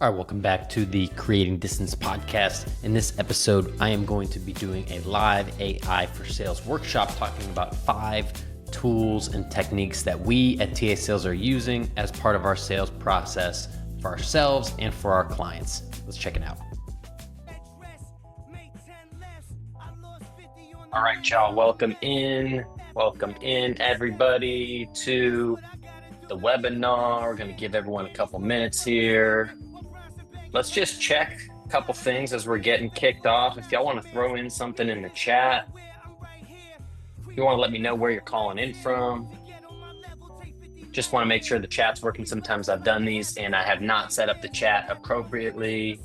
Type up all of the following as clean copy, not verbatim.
All right, welcome back to the Creating Distance podcast. In this episode, I am going to be doing a live AI for sales workshop talking about 5 tools and techniques that we at TA Sales are using as part of our sales process for ourselves and for our clients. Let's check it out. All right, y'all, welcome in everybody to the webinar. We're going to give everyone a couple minutes here. Let's just check a couple things as we're getting kicked off. If y'all want to throw in something in the chat, if you want to let me know where you're calling in from. Just want to make sure the chat's working. Sometimes I've done these and I have not set up the chat appropriately.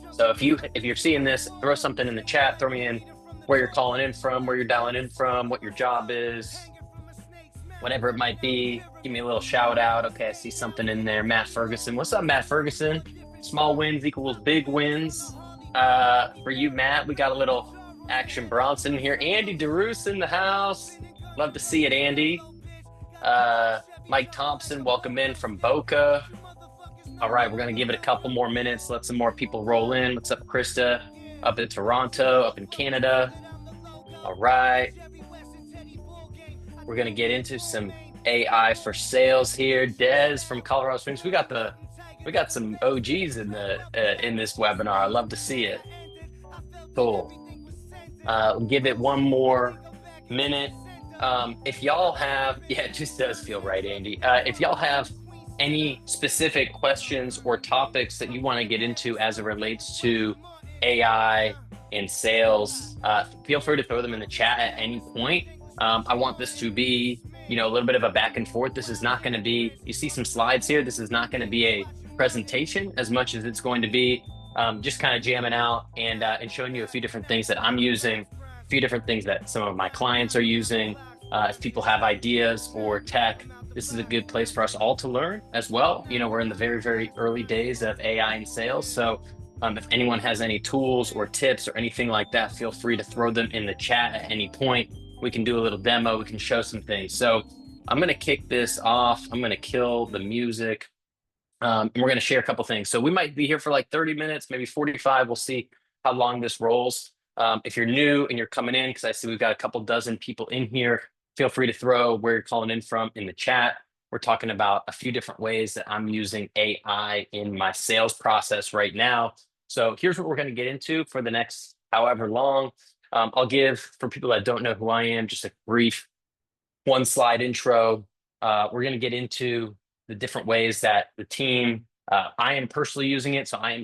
So if you're seeing this, throw something in the chat, throw me in where you're calling in from, where you're dialing in from, what your job is, whatever it might be. Give me a little shout out. Okay, I see something in there. Matt Ferguson. What's up, Matt Ferguson? Small wins equals big wins. For you, Matt, we got a little Action Bronson here. Andy DeRoos in the house. Love to see it, Andy. Mike Thompson, welcome in from Boca. All right, we're going to give it a couple more minutes. Let some more people roll in. What's up, Krista? Up in Toronto, up in Canada. All right. We're going to get into some AI for sales here. Des from Colorado Springs. We got some OGs in this webinar. I love to see it. Cool. Give it one more minute. If y'all have, it just does feel right, Andy. If y'all have any specific questions or topics that you want to get into as it relates to AI and sales, feel free to throw them in the chat at any point. I want this to be, a little bit of a back and forth. This is not going to be, you see some slides here. This is not going to be a presentation as much as it's going to be just kind of jamming out and showing you a few different things that I'm using, a few different things that some of my clients are using. If people have ideas for tech, this is a good place for us all to learn as well. We're in the very, very early days of AI and sales. So if anyone has any tools or tips or anything like that, feel free to throw them in the chat at any point. We can do a little demo. We can show some things. So I'm going to kick this off. I'm going to kill the music. And we're going to share a couple things. So we might be here for like 30 minutes, maybe 45. We'll see how long this rolls. If you're new and you're coming in, because I see we've got a couple dozen people in here, feel free to throw where you're calling in from in the chat. We're talking about a few different ways that I'm using AI in my sales process right now. So here's what we're going to get into for the next however long. I'll give, for people that don't know who I am, just a brief one slide intro. We're going to get into the different ways that the team, I am personally using it. So I am,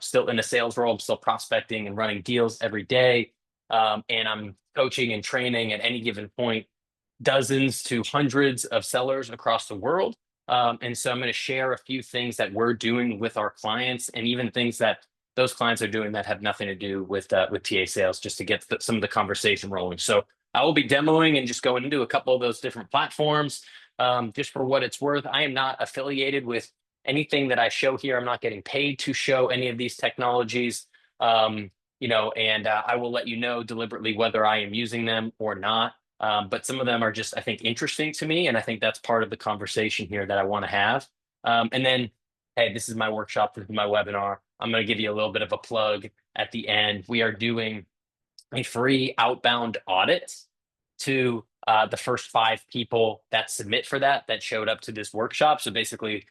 still in a sales role. I'm still prospecting and running deals every day. And I'm coaching and training at any given point, dozens to hundreds of sellers across the world. And so I'm going to share a few things that we're doing with our clients and even things that those clients are doing that have nothing to do with TA sales, just to get some of the conversation rolling. So I will be demoing and just going into a couple of those different platforms. Just for what it's worth, I am not affiliated with anything that I show here. I'm not getting paid to show any of these technologies, and I will let you know deliberately whether I am using them or not. But some of them are just, I think, interesting to me. And I think that's part of the conversation here that I want to have. And then, hey, this is my workshop, this is my webinar. I'm going to give you a little bit of a plug at the end. We are doing a free outbound audit to the first 5 people that submit for that showed up to this workshop. So basically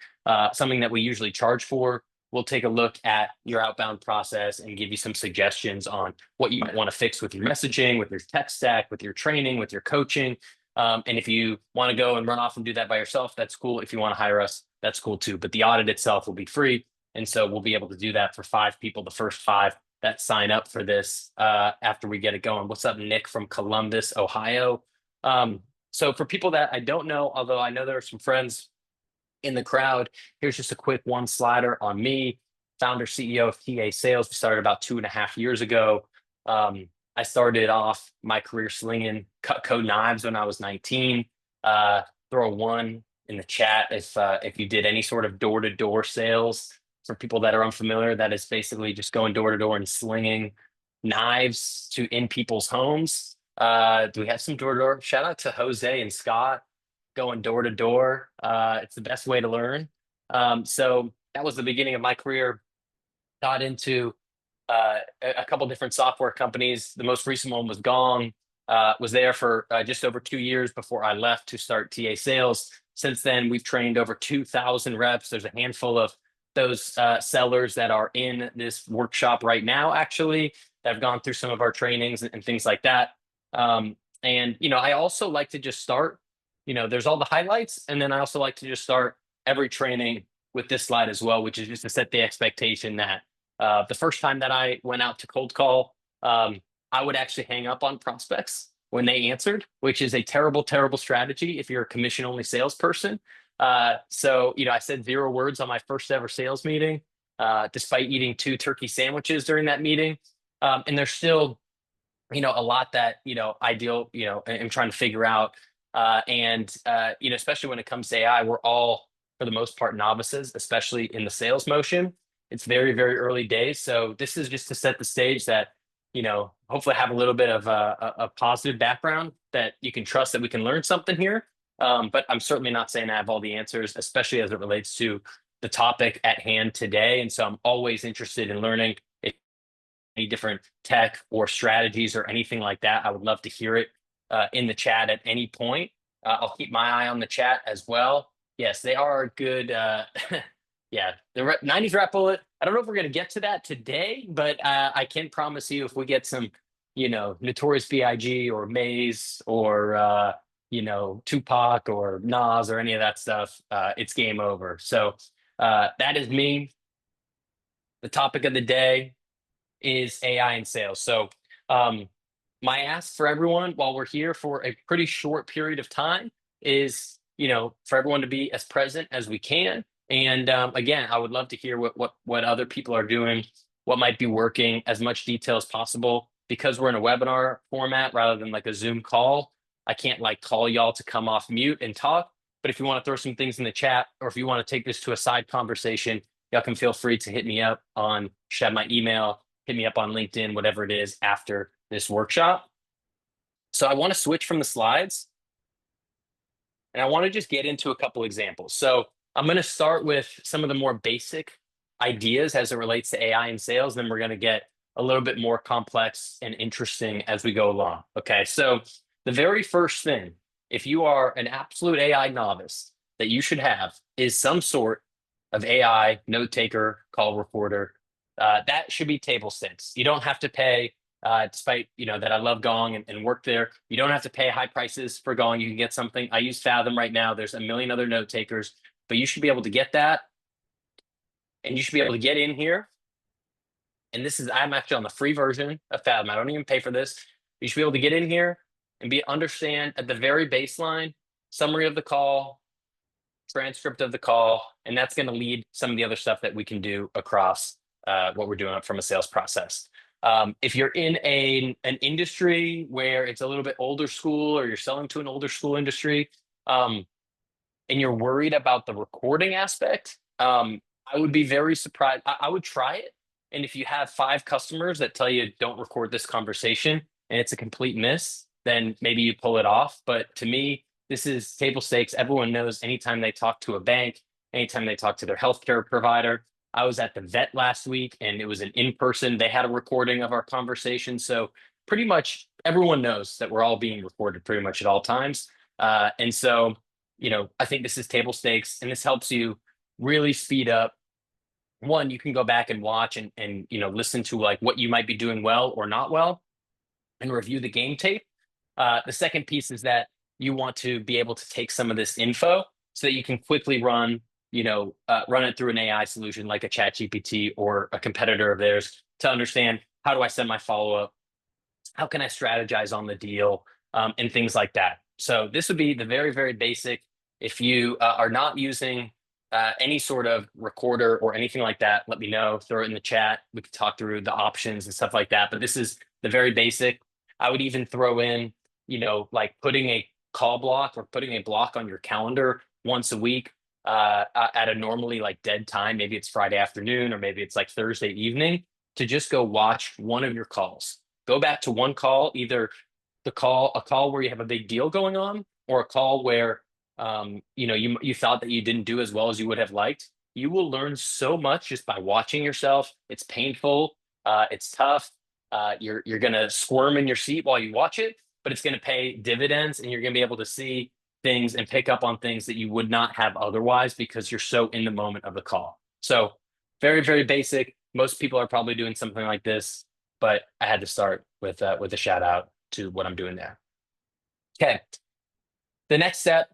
something that we usually charge for. We'll take a look at your outbound process and give you some suggestions on what you might want to fix with your messaging, with your tech stack, with your training, with your coaching. And if you want to go and run off and do that by yourself, that's cool. If you want to hire us, that's cool too. But the audit itself will be free. And so we'll be able to do that for 5 people, the first 5 that sign up for this after we get it going. What's up, Nick from Columbus, Ohio? So for people that I don't know, although I know there are some friends in the crowd, here's just a quick one slider on me, founder, CEO of TA Sales. We started about 2.5 years ago. I started off my career slinging Cutco knives when I was 19. Throw a 1 in the chat if you did any sort of door-to-door sales. For people that are unfamiliar, that is basically just going door to door and slinging knives in people's homes. Do we have some door to door? Shout out to Jose and Scott going door to door. It's the best way to learn. So That was the beginning of my career. Got into a couple different software companies. The most recent one was Gong. Was there for just over 2 years before I left to start TA sales. Since then, we've trained over 2,000 reps. There's a handful of those sellers that are in this workshop right now, actually, that have gone through some of our trainings and things like that. And I also like to just start. There's all the highlights, and then I also like to just start every training with this slide as well, which is just to set the expectation that the first time that I went out to cold call, I would actually hang up on prospects when they answered, which is a terrible, terrible strategy if you're a commission only salesperson. So, I said 0 words on my first ever sales meeting, despite eating 2 turkey sandwiches during that meeting. And there's still, a lot that, I deal, am trying to figure out. And especially when it comes to AI, we're all, for the most part, novices, especially in the sales motion. It's very, very early days. So this is just to set the stage that, hopefully have a little bit of a positive background that you can trust that we can learn something here. But I'm certainly not saying I have all the answers, especially as it relates to the topic at hand today. And so I'm always interested in learning any different tech or strategies or anything like that. I would love to hear it in the chat at any point. I'll keep my eye on the chat as well. Yes, they are good. Yeah, the 90s rap bullet. I don't know if we're going to get to that today, but I can promise you if we get some, Notorious B.I.G. or Maze or, Tupac or Nas or any of that stuff, it's game over. So that is me. The topic of the day is AI in sales. So, my ask for everyone while we're here for a pretty short period of time is, for everyone to be as present as we can. And again, I would love to hear what other people are doing, what might be working, as much detail as possible. Because we're in a webinar format rather than like a Zoom call, I can't like call y'all to come off mute and talk. But if you want to throw some things in the chat, or if you want to take this to a side conversation, y'all can feel free to hit me up on Share my email, hit me up on LinkedIn, whatever it is after this workshop. So I want to switch from the slides and I want to just get into a couple examples. So I'm going to start with some of the more basic ideas as it relates to AI in sales. Then we're going to get a little bit more complex and interesting as we go along. Okay, so the very first thing, if you are an absolute AI novice, that you should have is some sort of AI note taker, call recorder. That should be table stakes. You don't have to pay, despite that I love Gong and work there. You don't have to pay high prices for Gong. You can get something. I use Fathom right now. There's a million other note takers, but you should be able to get that, and you should be able to get in here. And I'm actually on the free version of Fathom. I don't even pay for this. You should be able to get in here and understand at the very baseline summary of the call, transcript of the call, and that's going to lead some of the other stuff that we can do across what we're doing from a sales process. If you're in an industry where it's a little bit older school, or you're selling to an older school industry, and you're worried about the recording aspect, I would be very surprised. I would try it. And if you have 5 customers that tell you don't record this conversation and it's a complete miss, then maybe you pull it off. But to me, this is table stakes. Everyone knows anytime they talk to a bank, anytime they talk to their healthcare provider. I was at the vet last week and it was an in-person. They had a recording of our conversation. So pretty much everyone knows that we're all being recorded pretty much at all times. And so, I think this is table stakes, and this helps you really speed up. One, you can go back and watch and listen to like what you might be doing well or not well and review the game tape. The second piece is that you want to be able to take some of this info so that you can quickly run it through an AI solution like a ChatGPT or a competitor of theirs to understand, how do I send my follow-up? How can I strategize on the deal? And things like that. So this would be the very, very basic. If you are not using any sort of recorder or anything like that, let me know, throw it in the chat. We could talk through the options and stuff like that. But this is the very basic. I would even throw in, like putting a call block or putting a block on your calendar once a week at a normally like dead time. Maybe it's Friday afternoon, or maybe it's like Thursday evening, to just go watch one of your calls. Go back to one call, either a call where you have a big deal going on, or a call where you thought that you didn't do as well as you would have liked. you will learn so much just by watching yourself. It's painful, it's tough. You're gonna squirm in your seat while you watch it, but it's gonna pay dividends, and you're gonna be able to see things and pick up on things that you would not have otherwise because you're so in the moment of the call. So very, very basic. Most people are probably doing something like this, but I had to start with a shout out to what I'm doing there. Okay. The next step,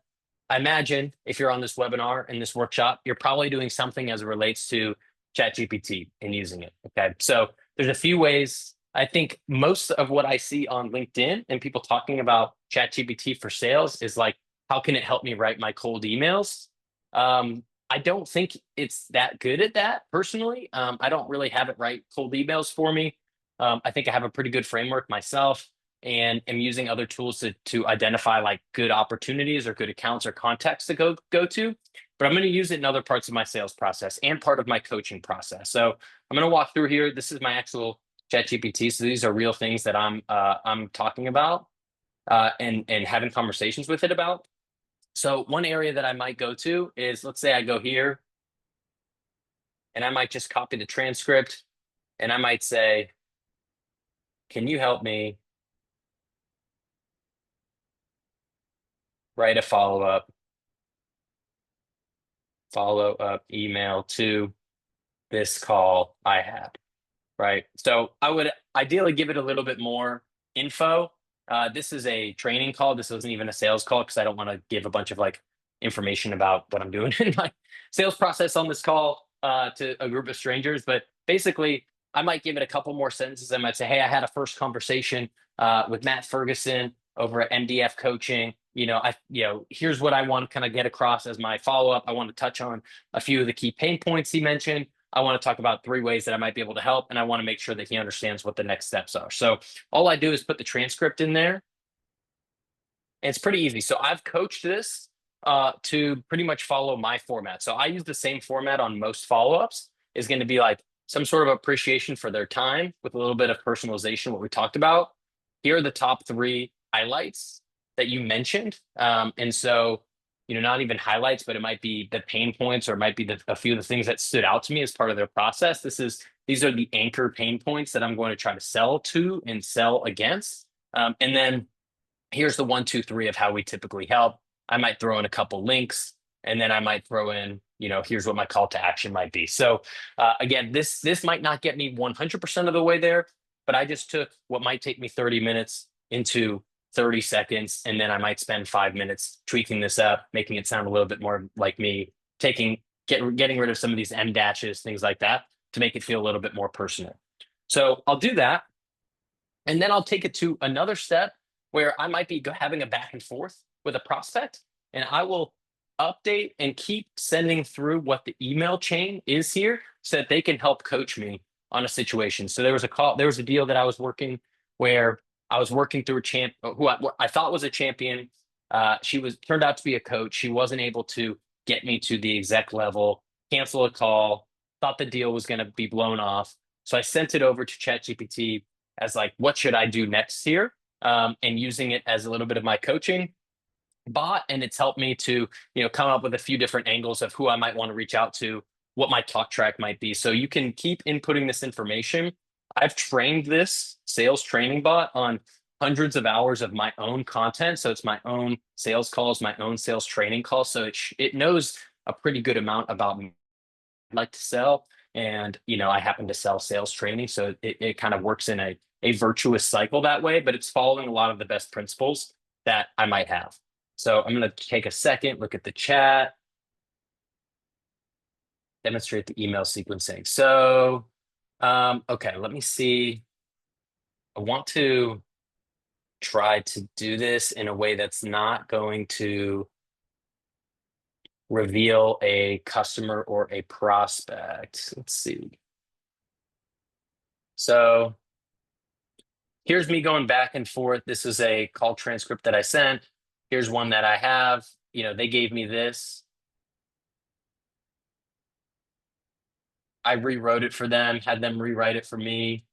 I imagine if you're on this webinar in this workshop, you're probably doing something as it relates to ChatGPT and using it. Okay. So there's a few ways. I think most of what I see on LinkedIn and people talking about ChatGPT for sales is like, how can it help me write my cold emails? I don't think it's that good at that personally. I don't really have it write cold emails for me. I think I have a pretty good framework myself and am using other tools to identify like good opportunities or good accounts or contacts to go to. But I'm going to use it in other parts of my sales process and part of my coaching process. So I'm going to walk through here. This is my actual ChatGPT. So these are real things that I'm talking about and having conversations with it about. So one area that I might go to is, let's say I go here and I might just copy the transcript and I might say, can you help me write a follow-up email to this call I had, right? So I would ideally give it a little bit more info. This is a training call. This wasn't even a sales call because I don't want to give a bunch of like information about what I'm doing in my sales process on this call to a group of strangers. But basically, I might give it a couple more sentences. I might say, hey, I had a first conversation with Matt Ferguson over at MDF Coaching. Here's what I want to kind of get across as my follow-up. I want to touch on a few of the key pain points he mentioned. I want to talk about 3 ways that I might be able to help, and I want to make sure that he understands what the next steps are. So all I do is put the transcript in there, and it's pretty easy. So I've coached this to pretty much follow my format. So I use the same format on most follow-ups. Is going to be like some sort of appreciation for their time with a little bit of personalization, what we talked about. Here are the top 3 highlights that you mentioned. And so, not even highlights, but it might be the pain points or it might be a few of the things that stood out to me as part of their process. These are the anchor pain points that I'm going to try to sell to and sell against. And then here's the 1, 2, 3 of how we typically help. I might throw in a couple links, and then I might throw in, here's what my call to action might be. So again, this might not get me 100% of the way there, but I just took what might take me 30 minutes into 30 seconds, and then I might spend 5 minutes tweaking this up, making it sound a little bit more like me, getting rid of some of these M dashes, things like that, to make it feel a little bit more personal. So I'll do that, and then I'll take it to another step where I might be having a back and forth with a prospect, and I will update and keep sending through what the email chain is here so that they can help coach me on a situation. So there was a deal that I was working where I was working through a champ who I thought was a champion. She turned out to be a coach. She wasn't able to get me to the exec level, cancel a call, thought the deal was going to be blown off. So I sent it over to ChatGPT as like, what should I do next here? And using it as a little bit of my coaching bot. And it's helped me to, come up with a few different angles of who I might want to reach out to, what my talk track might be. So you can keep inputting this information. I've trained this sales training bot on hundreds of hours of my own content. So it's my own sales calls, my own sales training calls. So it knows a pretty good amount about me. I like to sell. And, I happen to sell sales training. So it kind of works in a virtuous cycle that way, but it's following a lot of the best principles that I might have. So I'm going to take a second, look at the chat, demonstrate the email sequencing. So, okay, let me see. I want to try to do this in a way that's not going to reveal a customer or a prospect. Let's see. So here's me going back and forth. This is a call transcript that I sent. Here's one that I have. They gave me this. I rewrote it for them, had them rewrite it for me,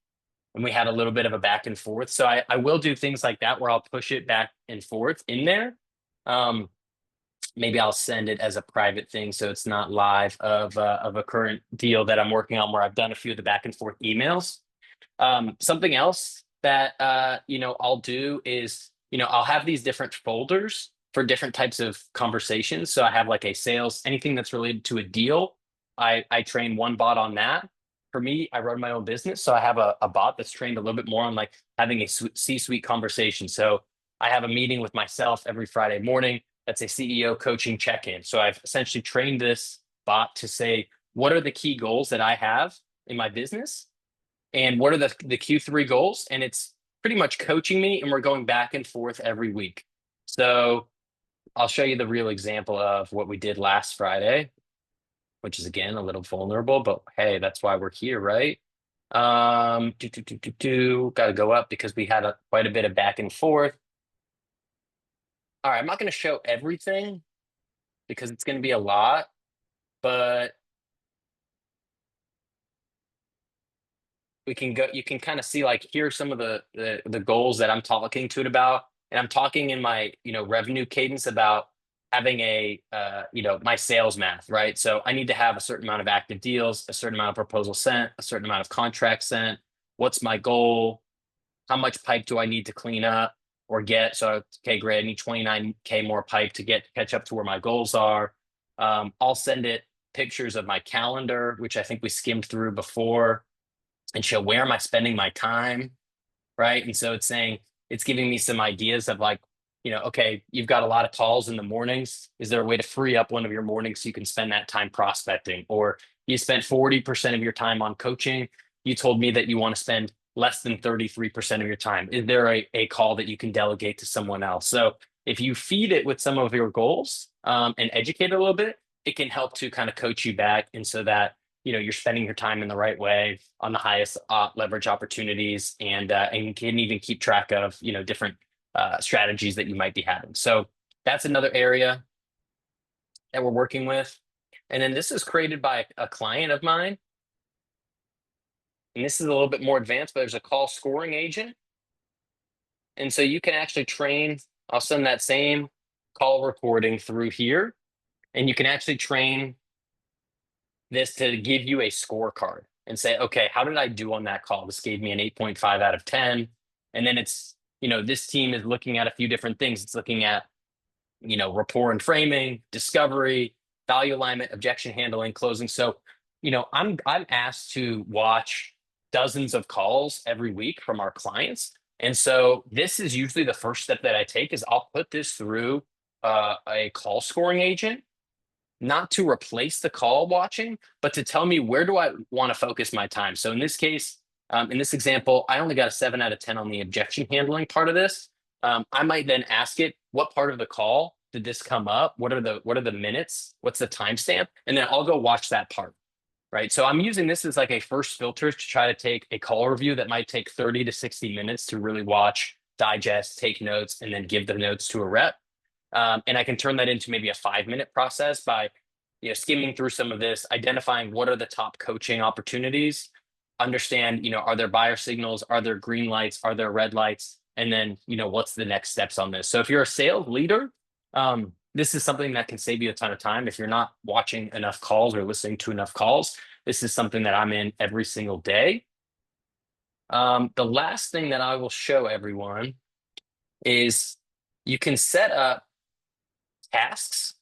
and we had a little bit of a back and forth. So I will do things like that where I'll push it back and forth in there. maybe I'll send it as a private thing so it's not live of a current deal that I'm working on where I've done a few of the back and forth emails. Something else that I'll do is I'll have these different folders for different types of conversations. So I have like a sales, anything that's related to a deal. I train one bot on that. For me, I run my own business, so I have a bot that's trained a little bit more on like having a C-suite conversation. So I have a meeting with myself every Friday morning. That's a CEO coaching check-in. So I've essentially trained this bot to say, what are the key goals that I have in my business? And what are the Q3 goals? And it's pretty much coaching me, and we're going back and forth every week. So I'll show you the real example of what we did last Friday, which is again a little vulnerable, but hey, that's why we're here, right? Got to go up because we had quite a bit of back and forth. All right, I'm not going to show everything because it's going to be a lot, but we can go, you can kind of see like here are some of the goals that I'm talking to it about. And I'm talking in my, revenue cadence about having my sales math, right? So I need to have a certain amount of active deals, a certain amount of proposals sent, a certain amount of contracts sent. What's my goal? How much pipe do I need to clean up or get? So, okay, great. I need 29K more pipe to catch up to where my goals are. I'll send it pictures of my calendar, which I think we skimmed through before, and show where am I spending my time, right? And so it's giving me some ideas of like, okay, you've got a lot of calls in the mornings. Is there a way to free up one of your mornings so you can spend that time prospecting? Or you spent 40% of your time on coaching. You told me that you want to spend less than 33% of your time. Is there a call that you can delegate to someone else? So if you feed it with some of your goals and educate it a little bit, it can help to kind of coach you back. And so that you're spending your time in the right way on the highest leverage opportunities, and you can even keep track of different strategies that you might be having. So that's another area that we're working with. And then this is created by a client of mine, and this is a little bit more advanced, but there's a call scoring agent. And so you can actually train, I'll send that same call recording through here, and you can actually train this to give you a scorecard and say, okay, how did I do on that call? This gave me an 8.5 out of 10. And then it's, this team is looking at a few different things. It's looking at, rapport and framing, discovery, value alignment, objection handling, closing. So, I'm asked to watch dozens of calls every week from our clients. And so this is usually the first step that I take is I'll put this through a call scoring agent, not to replace the call watching, but to tell me where do I want to focus my time. So in this case, in this example, I only got a 7 out of 10 on the objection handling part of this. I might then ask it, what part of the call did this come up? What are the minutes? What's the timestamp? And then I'll go watch that part. Right. So I'm using this as like a first filter to try to take a call review that might take 30 to 60 minutes to really watch, digest, take notes, and then give the notes to a rep. And I can turn that into maybe a 5-minute process by skimming through some of this, identifying what are the top coaching opportunities, understand, are there buyer signals, are there green lights, are there red lights, and then, what's the next steps on this. So if you're a sales leader, this is something that can save you a ton of time. If you're not watching enough calls or listening to enough calls, this is something that I'm in every single day. The last thing that I will show everyone is you can set up tasks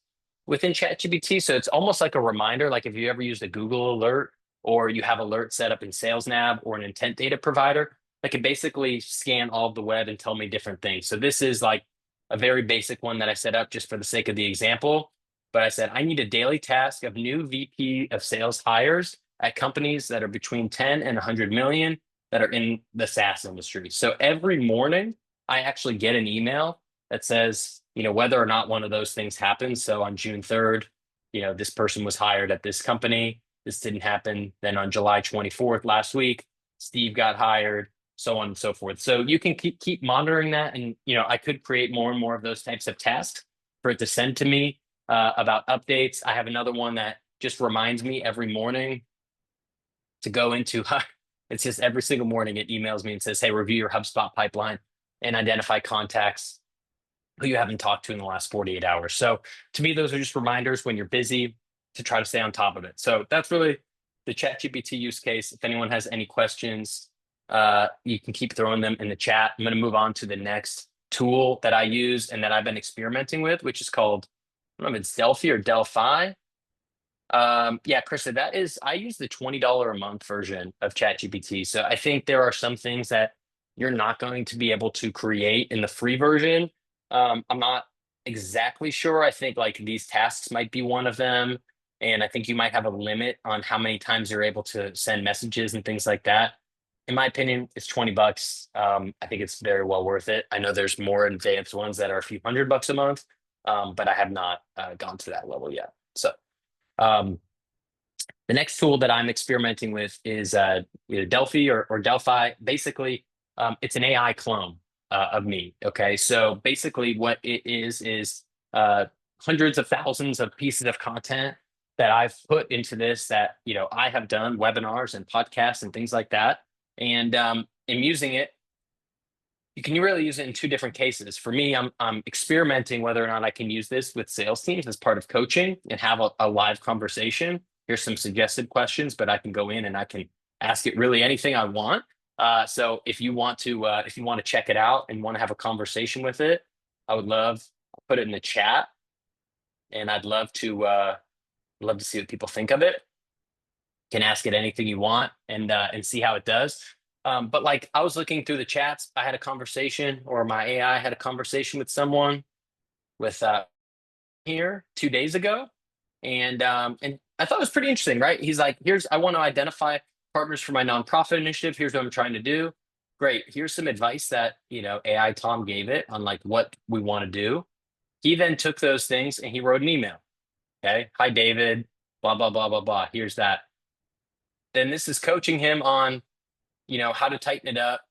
within ChatGPT. So it's almost like a reminder, like if you ever used a Google alert or you have alerts set up in Sales Nav or an intent data provider, that can basically scan all of the web and tell me different things. So this is like a very basic one that I set up just for the sake of the example. But I said, I need a daily task of new VP of sales hires at companies that are between 10 and 100 million that are in the SaaS industry. So every morning, I actually get an email that says, whether or not one of those things happens. So on June 3rd, this person was hired at this company. This didn't happen. Then on July 24th, last week, Steve got hired, so on and so forth. So you can keep monitoring that. And, I could create more and more of those types of tasks for it to send to me about updates. I have another one that just reminds me every morning to go into, it's just every single morning it emails me and says, hey, review your HubSpot pipeline and identify contacts who you haven't talked to in the last 48 hours. So to me, those are just reminders when you're busy to try to stay on top of it. So that's really the ChatGPT use case. If anyone has any questions, you can keep throwing them in the chat. I'm going to move on to the next tool that I use and that I've been experimenting with, which is called, I don't know if it's Delphi or Delphi. Yeah, Krista, I use the $20 a month version of ChatGPT. So I think there are some things that you're not going to be able to create in the free version. I'm not exactly sure. I think like these tasks might be one of them. And I think you might have a limit on how many times you're able to send messages and things like that. In my opinion, it's 20 bucks. I think it's very well worth it. I know there's more advanced ones that are a few $100 a month, but I have not gone to that level yet. So. Um, the next tool that I'm experimenting with is either Delphi or Delphi. Basically, it's an AI clone of me. Okay, so basically, what it is uh, hundreds of thousands of pieces of content that I've put into this that I have done webinars and podcasts and things like that, and I'm using it. You can really use it in two different cases. For me, I'm experimenting whether or not I can use this with sales teams as part of coaching and have a live conversation. Here's some suggested questions, but I can go in and I can ask it really anything I want. So if you want to check it out and want to have a conversation with it, I would I'll put it in the chat, and I'd love to see what people think of it. Can ask it anything you want and see how it does. But like I was looking through the chats, I had a conversation, or my AI had a conversation with someone with here 2 days ago, and I thought it was pretty interesting, right? He's like, I want to identify partners for my nonprofit initiative. Here's what I'm trying to do. Great. Here's some advice that AI Tom gave it on like what we want to do. He then took those things and he wrote an email. Okay, hi David, blah blah blah blah blah. Here's that. Then this is coaching him on how to tighten it up,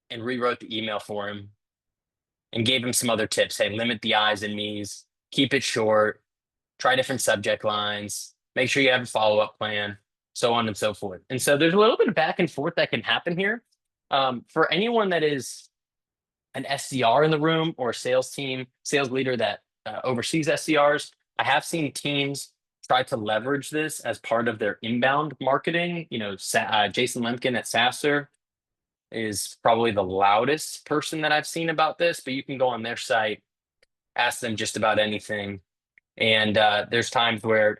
and rewrote the email for him and gave him some other tips. Hey, limit the I's and me's, keep it short, try different subject lines, make sure you have a follow-up plan, so on and so forth. And so there's a little bit of back and forth that can happen here. For anyone that is an SDR in the room or a sales leader that oversees SDRs, I have seen teams try to leverage this as part of their inbound marketing. Jason Lemkin at Sasser is probably the loudest person that I've seen about this, but you can go on their site, ask them just about anything. And there's times where,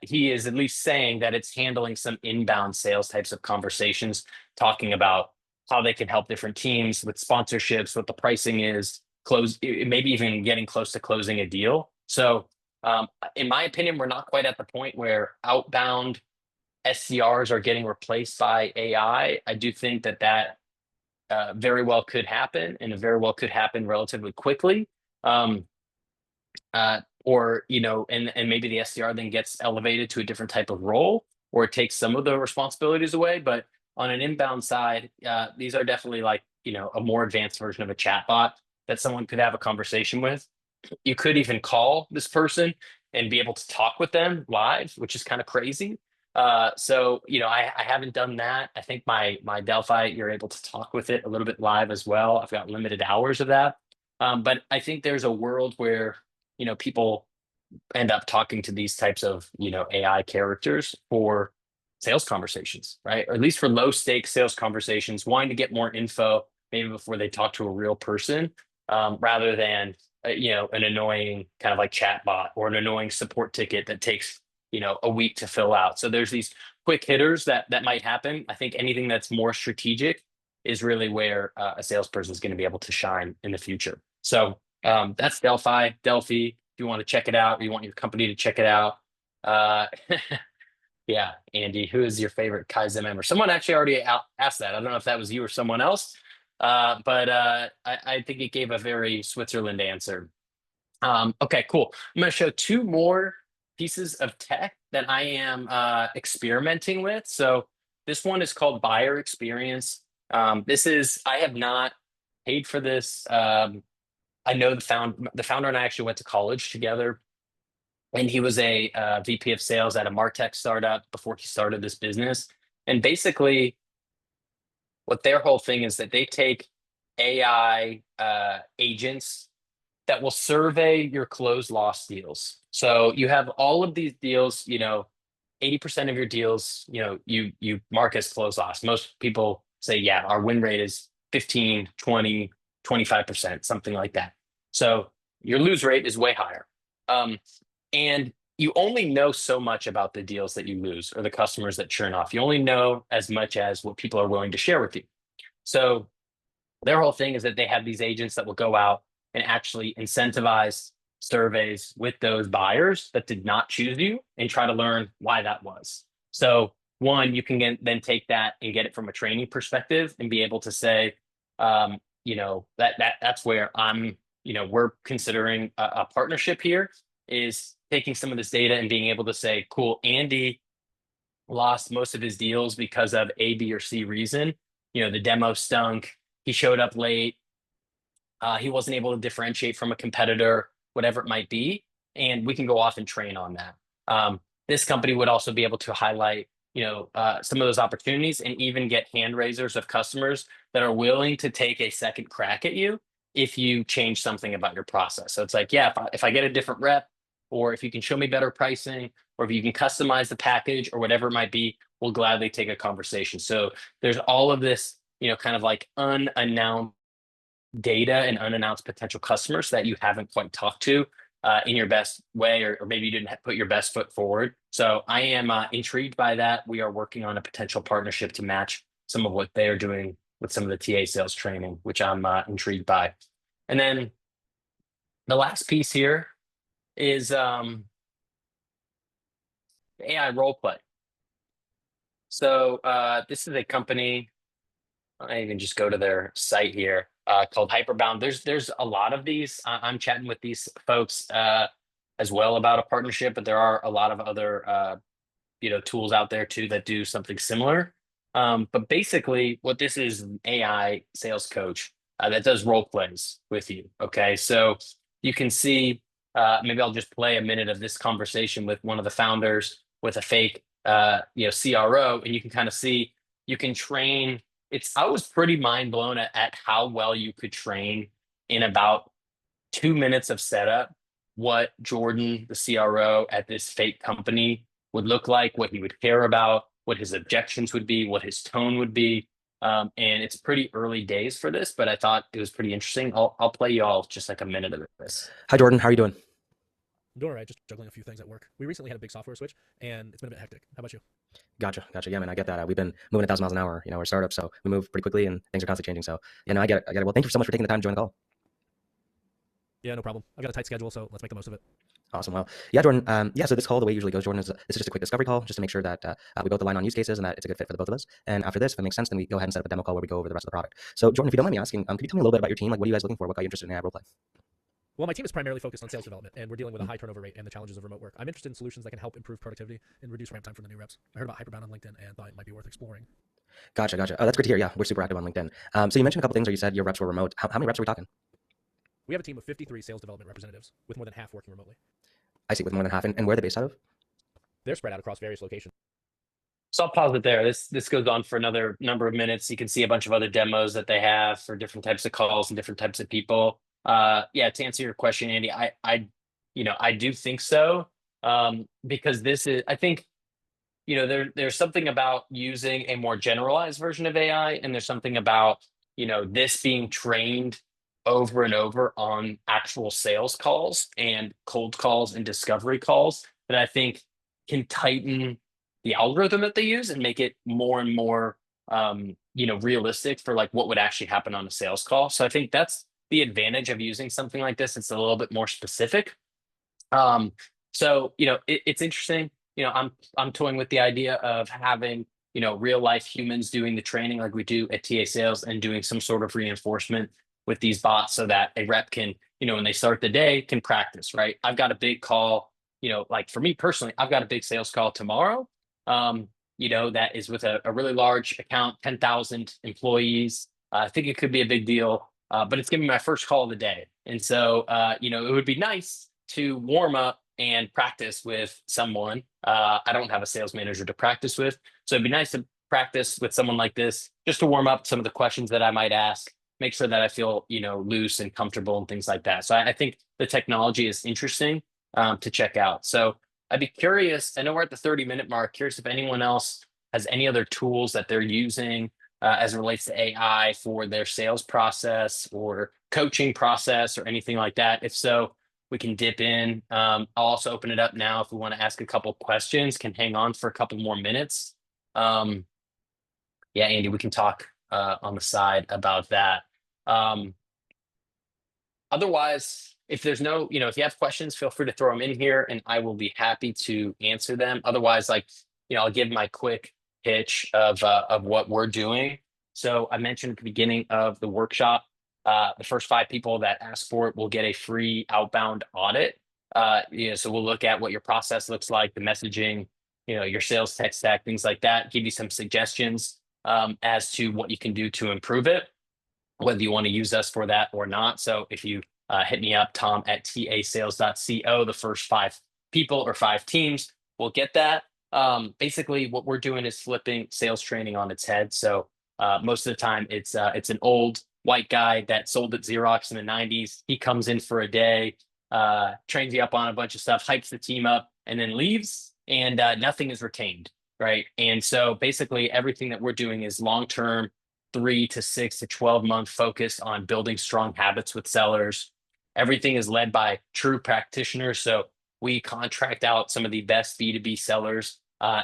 he is at least saying that it's handling some inbound sales types of conversations, talking about how they can help different teams with sponsorships, what the pricing is, maybe even getting close to closing a deal. So, in my opinion, we're not quite at the point where outbound SDRs are getting replaced by AI. I do think that very well could happen, and it very well could happen relatively quickly. Um, or and maybe the SDR then gets elevated to a different type of role, or it takes some of the responsibilities away. But on an inbound side, these are definitely like a more advanced version of a chatbot that someone could have a conversation with. You could even call this person and be able to talk with them live, which is kind of crazy. So I haven't done that. I think my Delphi, you're able to talk with it a little bit live as well. I've got limited hours of that. But I think there's a world where people end up talking to these types of AI characters for sales conversations, right? Or at least for low stakes sales conversations, wanting to get more info maybe before they talk to a real person, rather than an annoying kind of like chat bot or an annoying support ticket that takes a week to fill out. So there's these quick hitters that might happen. I think anything that's more strategic is really where a salesperson is going to be able to shine in the future. So that's Delphi. If you want to check it out, or you want your company to check it out. Uh, yeah, Andy, who is your favorite Kaizen member? Someone actually already asked that. I don't know if that was you or someone else, but I think it gave a very Switzerland answer. Okay, cool. I'm going to show two more pieces of tech that I am experimenting with. So this one is called Buyer Experience. I have not paid for this. I know the founder and I actually went to college together, and he was a VP of sales at a MarTech startup before he started this business. And basically, what their whole thing is that they take AI agents that will survey your closed loss deals. So you have all of these deals, 80% of your deals, you mark as closed loss. Most people say, yeah, our win rate is 15, 20, 25%, something like that. So your lose rate is way higher. And you only know so much about the deals that you lose or the customers that churn off. You only know as much as what people are willing to share with you. So their whole thing is that they have these agents that will go out and actually incentivize surveys with those buyers that did not choose you and try to learn why that was. So one, you can then take that and get it from a training perspective and be able to say, that's where we're considering a partnership here, is taking some of this data and being able to say, cool, Andy lost most of his deals because of A, B, or C reason. The demo stunk. He showed up late. He wasn't able to differentiate from a competitor, whatever it might be. And we can go off and train on that. This company would also be able to highlight, some of those opportunities and even get hand raisers of customers that are willing to take a second crack at you if you change something about your process. So it's like, yeah, if I get a different rep, or if you can show me better pricing, or if you can customize the package or whatever it might be, we'll gladly take a conversation. So there's all of this, kind of like unannounced data and unannounced potential customers that you haven't quite talked to in your best way, or maybe you didn't put your best foot forward. So I am intrigued by that. We are working on a potential partnership to match some of what they are doing with some of the TA sales training, which I'm intrigued by. And then the last piece here is AI role play. So this is a company. I even just go to their site here called Hyperbound. There's a lot of these. I'm chatting with these folks as well about a partnership, but there are a lot of other tools out there too that do something similar. But basically, what this is an AI sales coach that does role plays with you. Okay, so you can see. Maybe I'll just play a minute of this conversation with one of the founders with a fake, CRO, and you can kind of see. You can train. I was pretty mind blown at how well you could train in about 2 minutes of setup what Jordan, the CRO at this fake company, would look like, what he would care about, what his objections would be, what his tone would be. And it's pretty early days for this, but I thought it was pretty interesting. I'll play you all just like a minute of this. Hi, Jordan. How are you doing? I'm doing all right, just juggling a few things at work. We recently had a big software switch, and it's been a bit hectic. How about you? Gotcha. Yeah, man, I get that. We've been moving 1,000 miles an hour. We're a startup, so we move pretty quickly, and things are constantly changing. So, I get it. Well, thank you so much for taking the time to join the call. Yeah, no problem. I've got a tight schedule, so let's make the most of it. Awesome. Well, yeah, Jordan. So this call, the way it usually goes, Jordan, is this is just a quick discovery call, just to make sure that we both align on use cases and that it's a good fit for the both of us. And after this, if it makes sense, then we go ahead and set up a demo call where we go over the rest of the product. So, Jordan, if you don't mind me asking, could you tell me a little bit about your team? Like, what are you guys looking for? What got you interested in AI roleplay? Well, my team is primarily focused on sales development, and we're dealing with a high turnover rate and the challenges of remote work. I'm interested in solutions that can help improve productivity and reduce ramp time for the new reps. I heard about Hyperbound on LinkedIn and thought it might be worth exploring. Gotcha. Oh, that's good to hear. Yeah, we're super active on LinkedIn. So you mentioned a couple things, or you said your reps were remote. How many reps are we talking? We have a team of 53 sales development representatives, with more than half working remotely. I see, with more than half. And where are they based out of? They're spread out across various locations. So I'll pause it there. This goes on for another number of minutes. You can see a bunch of other demos that they have for different types of calls and different types of people. Yeah, to answer your question, Andy, I do think so. Because I think, there's something about using a more generalized version of AI, and there's something about, this being trained over and over on actual sales calls and cold calls and discovery calls that I think can tighten the algorithm that they use and make it more and more realistic for like what would actually happen on a sales call. So I think that's the advantage of using something like this. It's a little bit more specific. So it's interesting. I'm toying with the idea of having real life humans doing the training like we do at TA Sales, and doing some sort of reinforcement with these bots so that a rep can, when they start the day, can practice. Right. I've got a big call. Like for me personally, I've got a big sales call tomorrow. That is with a really large account, 10,000 employees. I think it could be a big deal, but it's gonna be my first call of the day. And so, it would be nice to warm up and practice with someone. I don't have a sales manager to practice with, so it'd be nice to practice with someone like this just to warm up some of the questions that I might ask, make sure that I feel, loose and comfortable and things like that. So I think the technology is interesting to check out. So I'd be curious. I know we're at the 30-minute mark. Curious if anyone else has any other tools that they're using as it relates to AI for their sales process or coaching process or anything like that. If so, we can dip in. I'll also open it up now if we want to ask a couple questions. Can hang on for a couple more minutes. Yeah, Andy, we can talk on the side about that. Otherwise, if there's no, if you have questions, feel free to throw them in here and I will be happy to answer them. Otherwise, I'll give my quick pitch of what we're doing. So I mentioned at the beginning of the workshop, the first 5 people that ask for it will get a free outbound audit. So we'll look at what your process looks like, the messaging, your sales tech stack, things like that, give you some suggestions as to what you can do to improve it, whether you want to use us for that or not. So if you hit me up, Tom at tasales.co, the first 5 people or 5 teams will get that. Basically, what we're doing is flipping sales training on its head. So most of the time, it's an old white guy that sold at Xerox in the 90s. He comes in for a day, trains you up on a bunch of stuff, hypes the team up, and then leaves, and nothing is retained, right? And so basically, everything that we're doing is long-term, 3 to 6 to 12-month focus on building strong habits with sellers. Everything is led by true practitioners. So we contract out some of the best B2B sellers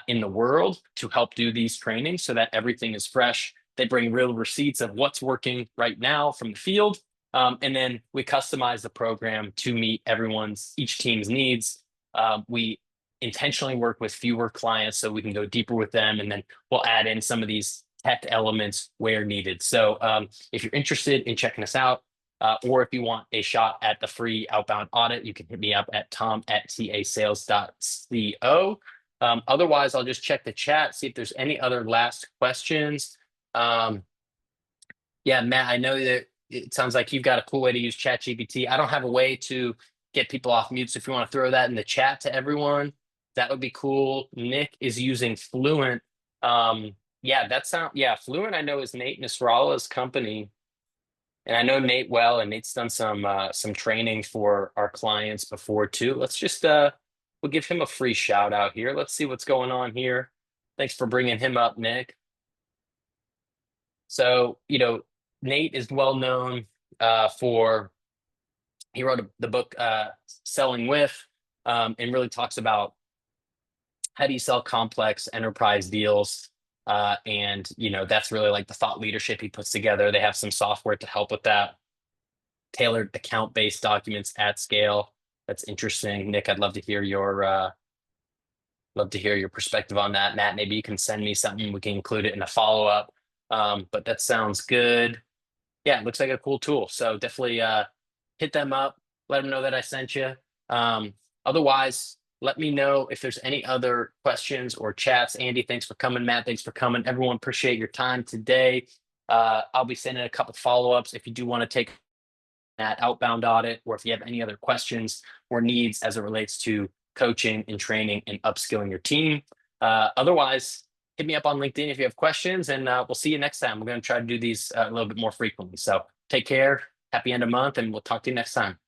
in the world to help do these trainings so that everything is fresh. They bring real receipts of what's working right now from the field. And then we customize the program to meet each team's needs. We intentionally work with fewer clients so we can go deeper with them. And then we'll add in some of these tech elements where needed. So if you're interested in checking us out, or if you want a shot at the free outbound audit, you can hit me up at tom@tasales.co. Otherwise, I'll just check the chat, see if there's any other last questions. Yeah, Matt, I know that it sounds like you've got a cool way to use ChatGPT. I don't have a way to get people off mute, so if you want to throw that in the chat to everyone, that would be cool. Nick is using Fluent. Fluent I know is Nate Nasralla's company. And I know Nate well, and Nate's done some training for our clients before too. Let's just we'll give him a free shout out here. Let's see what's going on here. Thanks for bringing him up, Nick. So, Nate is well known he wrote the book Selling With, and really talks about how do you sell complex enterprise deals. And that's really like the thought leadership he puts together. They have some software to help with that. Tailored account-based documents at scale. That's interesting, Nick. I'd love to hear your perspective on that. Matt, maybe you can send me something. We can include it in a follow-up. But that sounds good. Yeah, it looks like a cool tool. So definitely hit them up. Let them know that I sent you. Otherwise, let me know if there's any other questions or chats. Andy, thanks for coming. Matt, thanks for coming. Everyone, appreciate your time today. I'll be sending a couple follow-ups if you do want to take that outbound audit, or if you have any other questions or needs as it relates to coaching and training and upskilling your team. Otherwise, hit me up on LinkedIn if you have questions, and we'll see you next time. We're going to try to do these a little bit more frequently. So take care. Happy end of month, and we'll talk to you next time.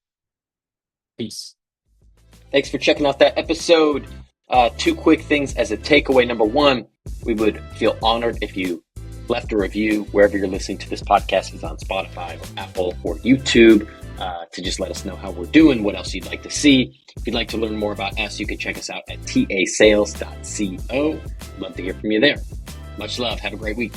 Peace. Thanks for checking out that episode. 2 quick things as a takeaway. Number 1, we would feel honored if you left a review wherever you're listening to this podcast, is on Spotify or Apple or YouTube, to just let us know how we're doing, what else you'd like to see. If you'd like to learn more about us, you can check us out at tasales.co. Love to hear from you there. Much love. Have a great week.